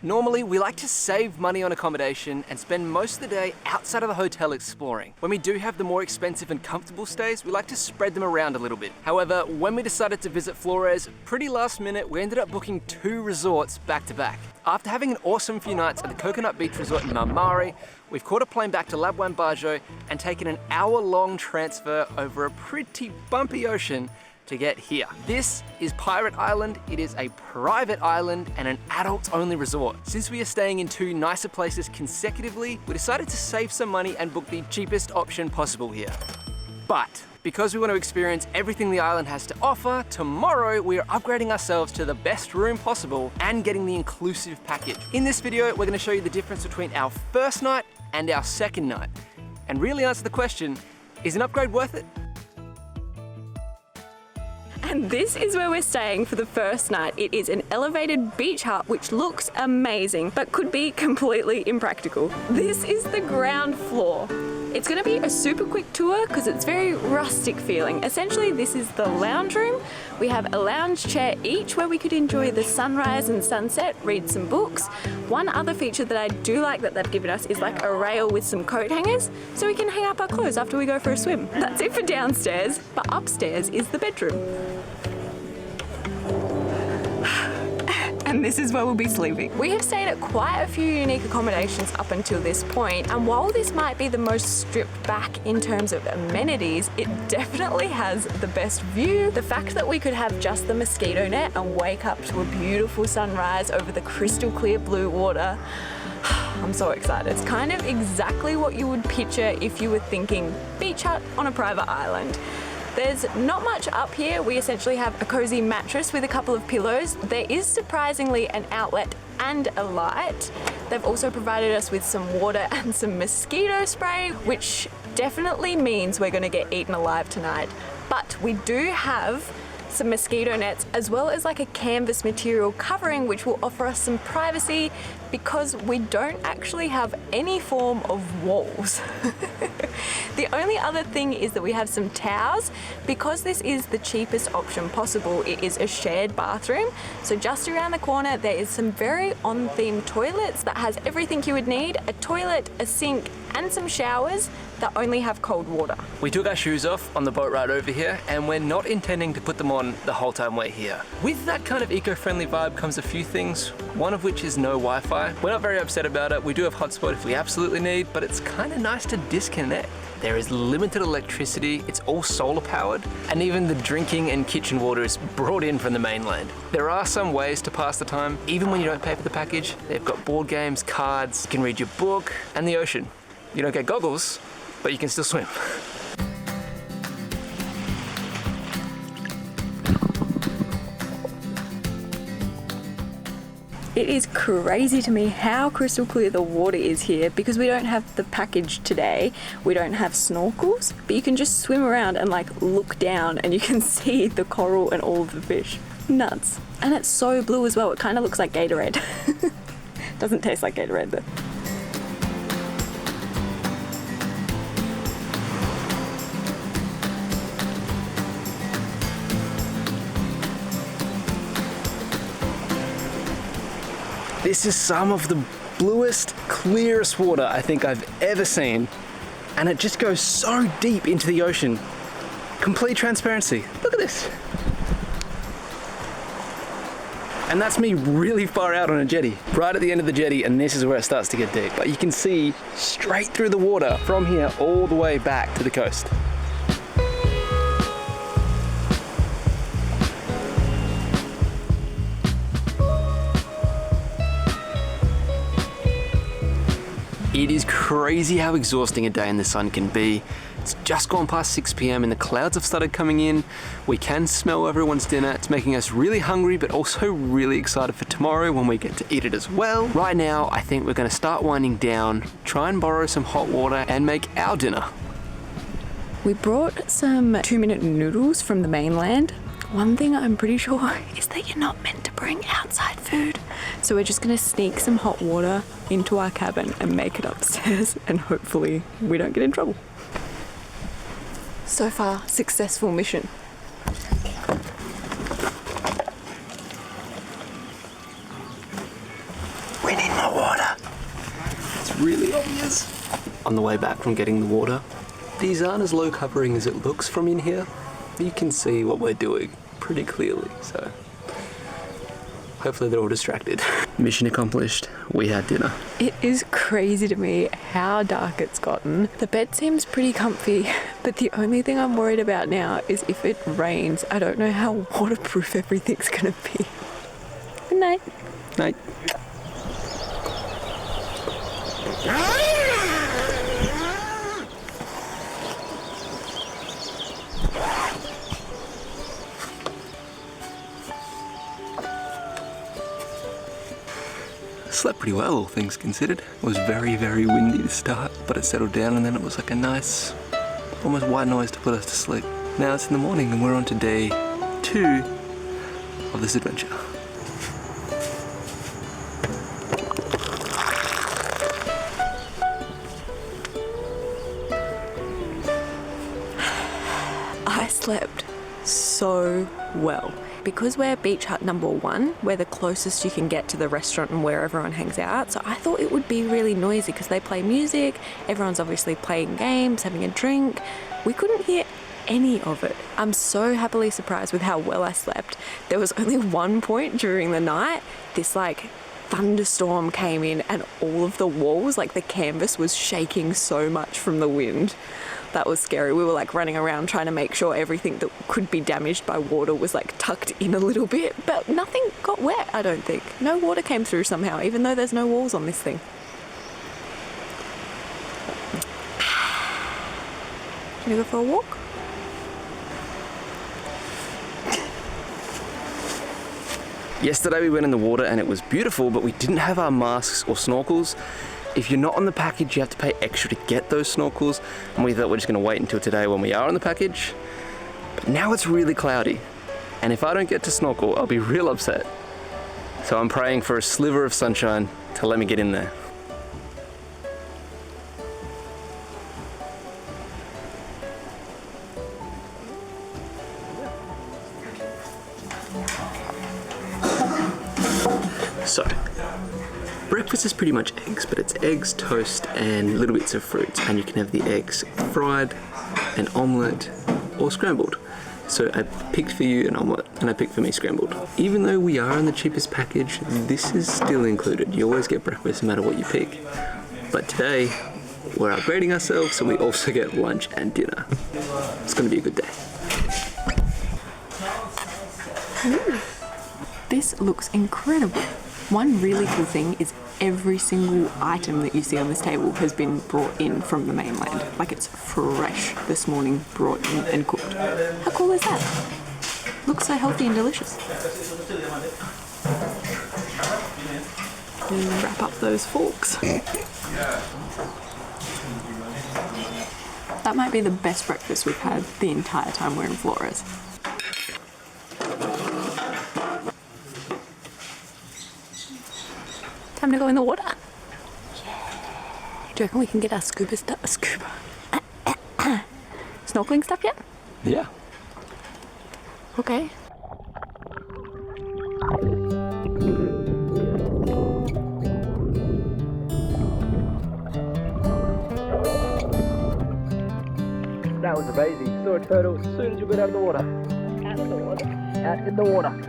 Normally, we like to save money on accommodation and spend most of the day outside of the hotel exploring. When we do have the more expensive and comfortable stays, we like to spread them around a little bit. However, when we decided to visit Flores, pretty last minute, we ended up booking 2 resorts back to back. After having an awesome few nights at the Coconut Beach Resort in Maumere, we've caught a plane back to Labuan Bajo and taken an hour-long transfer over a pretty bumpy ocean to get here. This is Pirate Island. It is a private island and an adults-only resort. Since we are staying in 2 nicer places consecutively, we decided to save some money and book the cheapest option possible here. But because we want to experience everything the island has to offer, tomorrow we are upgrading ourselves to the best room possible and getting the inclusive package. In this video, we're going to show you the difference between our first night and our second night, and really answer the question, is an upgrade worth it? And this is where we're staying for the first night. It is an elevated beach hut which looks amazing, but could be completely impractical. This is the ground floor. It's gonna be a super quick tour because it's very rustic feeling. Essentially, this is the lounge room. We have a lounge chair each where we could enjoy the sunrise and sunset, read some books. One other feature that I do like that they've given us is like a rail with some coat hangers so we can hang up our clothes after we go for a swim. That's it for downstairs, but upstairs is the bedroom. And this is where we'll be sleeping. We have stayed at quite a few unique accommodations up until this point, and while this might be the most stripped back in terms of amenities, it definitely has the best view. The fact that we could have just the mosquito net and wake up to a beautiful sunrise over the crystal clear blue water, I'm so excited. It's kind of exactly what you would picture if you were thinking beach hut on a private island. There's not much up here. We essentially have a cozy mattress with a couple of pillows. There is surprisingly an outlet and a light. They've also provided us with some water and some mosquito spray, which definitely means we're gonna get eaten alive tonight. But we do have some mosquito nets as well as like a canvas material covering which will offer us some privacy because we don't actually have any form of walls. The only other thing is that we have some towels. Because this is the cheapest option possible, it is a shared bathroom. So just around the corner there is some very on-theme toilets that has everything you would need, a toilet, a sink and some showers that only have cold water. We took our shoes off on the boat ride over here and we're not intending to put them on the whole time we're here. With that kind of eco-friendly vibe comes a few things, one of which is no Wi-Fi. We're not very upset about it. We do have hotspot if we absolutely need, but it's kind of nice to disconnect. There is limited electricity, it's all solar powered, and even the drinking and kitchen water is brought in from the mainland. There are some ways to pass the time, even when you don't pay for the package. They've got board games, cards, you can read your book, and the ocean. You don't get goggles, but you can still swim. It is crazy to me how crystal clear the water is here because we don't have the package today. We don't have snorkels, but you can just swim around and like look down and you can see the coral and all of the fish. Nuts. And it's so blue as well. It kind of looks like Gatorade. Doesn't taste like Gatorade though. This is some of the bluest, clearest water I think I've ever seen. And it just goes so deep into the ocean. Complete transparency. Look at this. And that's me really far out on a jetty. Right at the end of the jetty, and this is where it starts to get deep. But you can see straight through the water from here all the way back to the coast. It is crazy how exhausting a day in the sun can be. It's just gone past 6 p.m. and the clouds have started coming in. We can smell everyone's dinner. It's making us really hungry, but also really excited for tomorrow when we get to eat it as well. Right now, I think we're gonna start winding down, try and borrow some hot water and make our dinner. We brought some 2-minute noodles from the mainland. One thing I'm pretty sure is that you're not meant to bring outside food. So we're just gonna sneak some hot water into our cabin and make it upstairs and hopefully we don't get in trouble. So far, successful mission. We We need more water. It's really obvious. On the way back from getting the water, these aren't as low covering as it looks from in here. You can see what we're doing pretty clearly, so hopefully they're all distracted. Mission accomplished. We had dinner. It is crazy to me how dark it's gotten. The bed seems pretty comfy, but the only thing I'm worried about now is if it rains. I don't know how waterproof everything's gonna be. Good night. Night. Slept pretty well, all things considered. It was very, very windy to start, but it settled down and then it was like a nice, almost white noise to put us to sleep. Now it's in the morning and we're on to day 2 of this adventure. I slept so well. Because we're beach hut number 1, we're the closest you can get to the restaurant and where everyone hangs out. So I thought it would be really noisy because they play music, everyone's obviously playing games, having a drink. We couldn't hear any of it. I'm so happily surprised with how well I slept. There was only one point during the night, this like thunderstorm came in and all of the walls, like the canvas was shaking so much from the wind. That was scary. We were like running around trying to make sure everything that could be damaged by water was like tucked in a little bit, but nothing got wet, I don't think. No water came through somehow, even though there's no walls on this thing. Can you go for a walk? Yesterday we went in the water and it was beautiful, but we didn't have our masks or snorkels. If you're not on the package, you have to pay extra to get those snorkels, and we thought we're just gonna wait until today when we are on the package. But now it's really cloudy, and if I don't get to snorkel, I'll be real upset. So I'm praying for a sliver of sunshine to let me get in there. So, breakfast is pretty much eggs, but it's eggs, toast, and little bits of fruit. And you can have the eggs fried, an omelette, or scrambled. So I picked for you an omelette, and I picked for me scrambled. Even though we are on the cheapest package, this is still included. You always get breakfast no matter what you pick. But today, we're upgrading ourselves, so we also get lunch and dinner. It's gonna be a good day. This looks incredible. One really cool thing is every single item that you see on this table has been brought in from the mainland. Like it's fresh this morning, brought in and cooked. How cool is that? Looks so healthy and delicious. And wrap up those forks. That might be the best breakfast we've had the entire time we're in Flores. Time to go in the water. Yeah. Do you reckon we can get our scuba snorkeling stuff yet? Yeah. Okay. That was amazing. Saw a turtle as soon as you got out of the water. Out of the water. Out in the water.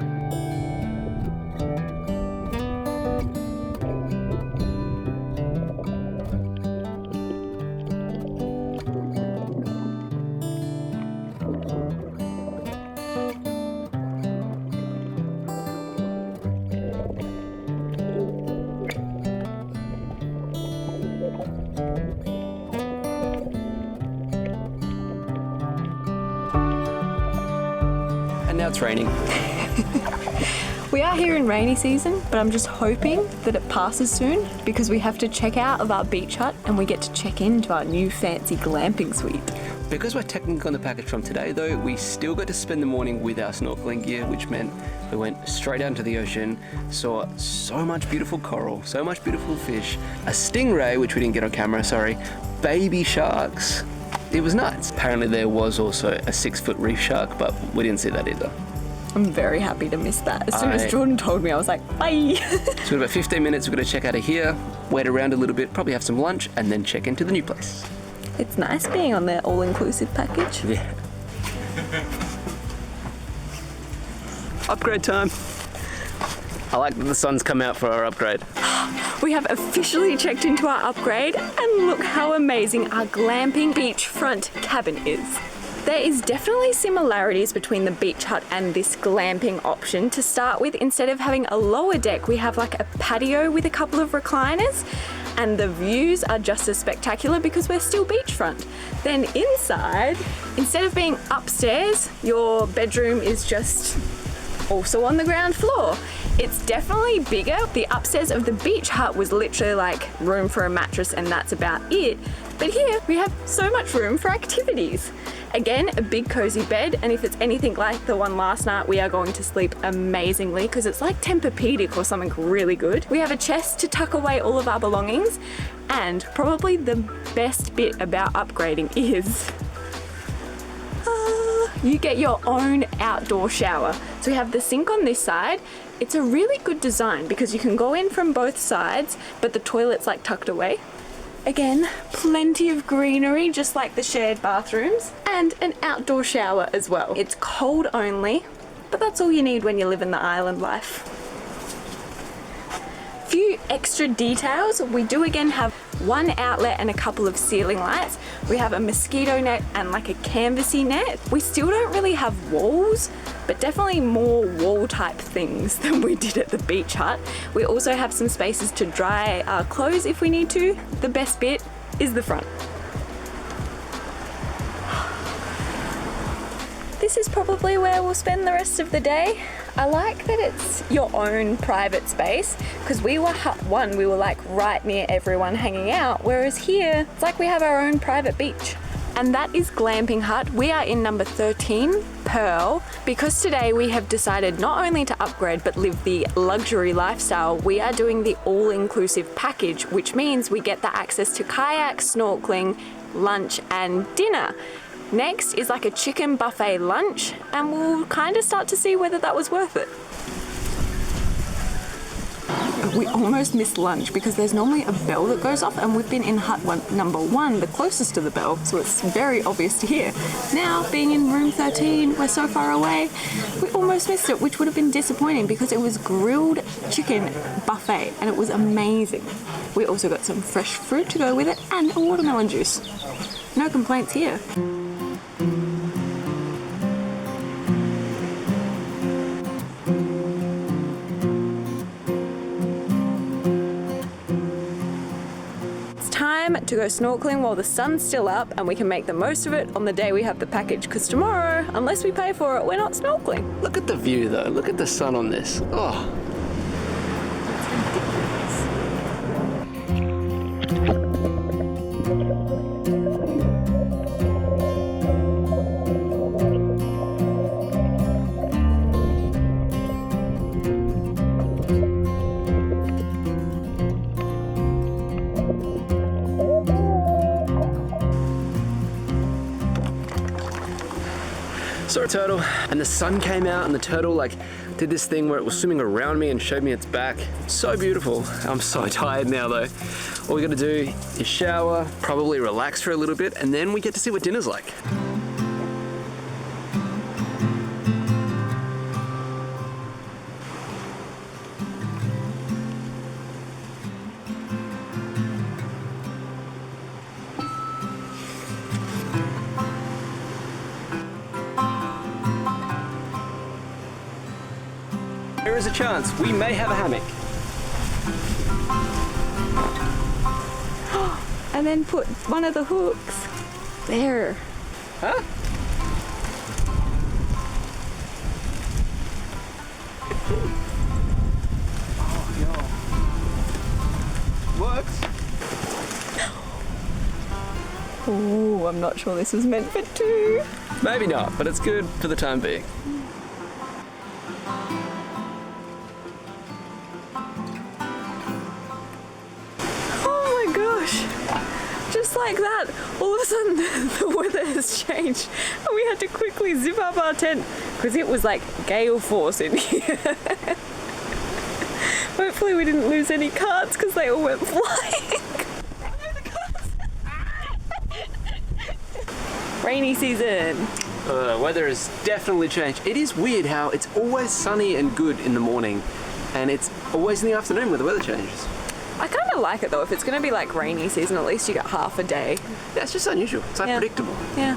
And now it's raining. We are here in rainy season, but I'm just hoping that it passes soon because we have to check out of our beach hut and we get to check into our new fancy glamping suite. Because we're technically on the package from today though, we still got to spend the morning with our snorkeling gear, which meant we went straight out into the ocean, saw so much beautiful coral, so much beautiful fish, a stingray, which we didn't get on camera, sorry, baby sharks. It was nuts. Apparently there was also a 6-foot reef shark, but we didn't see that either. I'm very happy to miss that. As soon as Jordan told me, I was like, bye. So we've got about 15 minutes. We're going to check out of here, wait around a little bit, probably have some lunch, and then check into the new place. It's nice being on their all-inclusive package. Yeah. Upgrade time. I like that the sun's come out for our upgrade. We have officially checked into our upgrade, and look how amazing our glamping beachfront cabin is. There is definitely similarities between the beach hut and this glamping option. To start with, instead of having a lower deck, we have like a patio with a couple of recliners, and the views are just as spectacular because we're still beachfront. Then inside, instead of being upstairs, your bedroom is just also on the ground floor. It's definitely bigger. The upstairs of the beach hut was literally like room for a mattress and that's about it. But here we have so much room for activities. Again, a big cozy bed, and if it's anything like the one last night, we are going to sleep amazingly because it's like Tempur-Pedic or something really good. We have a chest to tuck away all of our belongings, and probably the best bit about upgrading is you get your own outdoor shower. So we have the sink on this side. It's a really good design because you can go in from both sides, but the toilet's like tucked away. Again, plenty of greenery, just like the shared bathrooms, and an outdoor shower as well. It's cold only, but that's all you need when you live in the island life. Few extra details. We do again have one outlet and a couple of ceiling lights. We have a mosquito net and like a canvassy net. We still don't really have walls, but definitely more wall type things than we did at the beach hut. We also have some spaces to dry our clothes if we need to. The best bit is the front. This is probably where we'll spend the rest of the day. I like that it's your own private space, because we were hut one, we were like right near everyone hanging out, whereas here, it's like we have our own private beach. And that is Glamping Hut. We are in number 13, Pearl. Because today we have decided not only to upgrade but live the luxury lifestyle, we are doing the all-inclusive package, which means we get the access to kayak, snorkeling, lunch and dinner. Next is like a chicken buffet lunch, and we'll kind of start to see whether that was worth it. We almost missed lunch because there's normally a bell that goes off, and we've been in hut number 1, the closest to the bell, so it's very obvious to hear. Now, being in room 13, we're so far away, we almost missed it, which would have been disappointing because it was grilled chicken buffet and it was amazing. We also got some fresh fruit to go with it and a watermelon juice. No complaints here. To go snorkeling while the sun's still up, and we can make the most of it on the day we have the package, because tomorrow, unless we pay for it, we're not snorkeling. Look at the view though, look at the sun on this. Oh. Saw a turtle and the sun came out and the turtle like did this thing where it was swimming around me and showed me its back. So beautiful. I'm so tired now though. All we gotta do is shower, probably relax for a little bit, and then we get to see what dinner's like. There is a chance we may have a hammock. And then put one of the hooks there. Huh? Oh, no. Works. Oh, I'm not sure this was meant for 2. Maybe not, but it's good for the time being. like that, all of a sudden the weather has changed and we had to quickly zip up our tent because it was like gale force in here. Hopefully we didn't lose any carts because they all went flying. Rainy season. Weather has definitely changed. It is weird how it's always sunny and good in the morning and it's always in the afternoon where the weather changes. I kind of like it though. If it's going to be like rainy season, at least you get half a day. Yeah, it's just unusual. It's unpredictable. Yeah.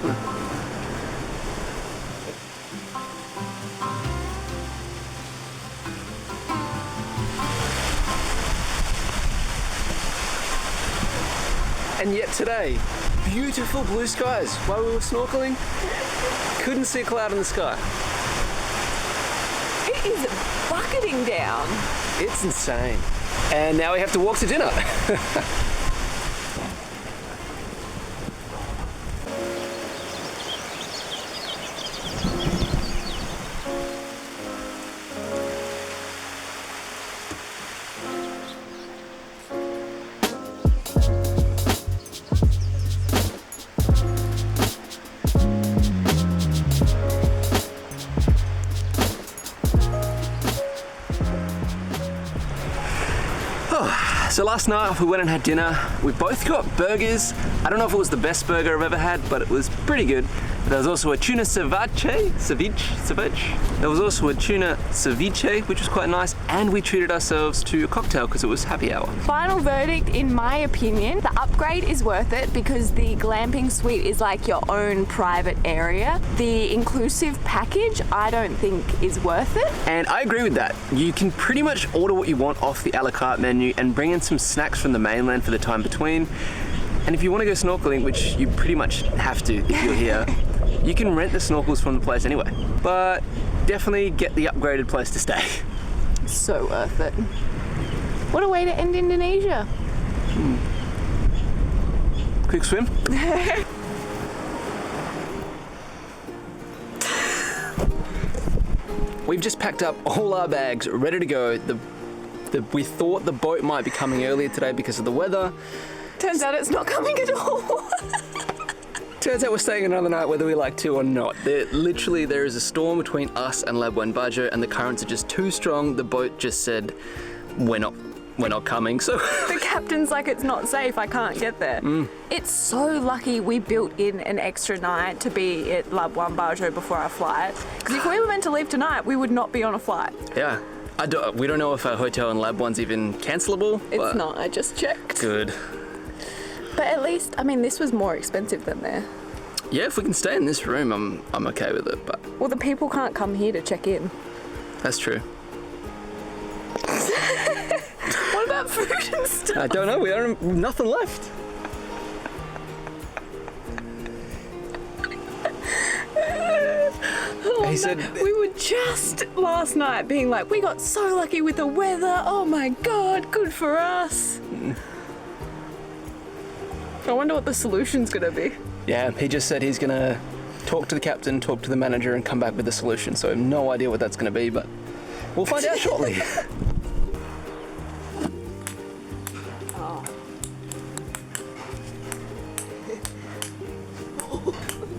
And yet today, beautiful blue skies. While we were snorkeling, couldn't see a cloud in the sky. It is bucketing down. It's insane. And now we have to walk to dinner. So last night we went and had dinner. We both got burgers. I don't know if it was the best burger I've ever had, but it was pretty good. There was also a tuna ceviche. There was also a tuna ceviche, which was quite nice, and we treated ourselves to a cocktail because it was happy hour. Final verdict, in my opinion, the upgrade is worth it because the Glamping Sweet is like your own private area. The inclusive package, I don't think is worth it. And I agree with that. You can pretty much order what you want off the a la carte menu and bring in some snacks from the mainland for the time between. And if you want to go snorkeling, which you pretty much have to if you're here, you can rent the snorkels from the place anyway. But definitely get the upgraded place to stay. So worth it. What a way to end Indonesia. Quick swim. We've just packed up all our bags, ready to go. We thought the boat might be coming earlier today because of the weather. Turns out it's not coming at all. Turns out we're staying another night whether we like to or not. There is a storm between us and Labuan Bajo and the currents are just too strong. The boat just said, we're not coming, so. The captain's like, it's not safe, I can't get there. It's so lucky we built in an extra night to be at Labuan Bajo before our flight. Because if we were meant to leave tonight, we would not be on a flight. Yeah. We don't know if our hotel in Labuan's even cancelable. It's not, I just checked. Good. But at least, I mean, this was more expensive than there. Yeah, if we can stay in this room, I'm okay with it, but. Well, the people can't come here to check in. That's true. What about food and stuff? I don't know, we don't have nothing left. He said, we were just last night being like, we got so lucky with the weather. Oh my God, good for us. I wonder what the solution's gonna be. Yeah, he just said he's gonna talk to the captain, talk to the manager, and come back with a solution. So I have no idea what that's gonna be, but we'll find out shortly.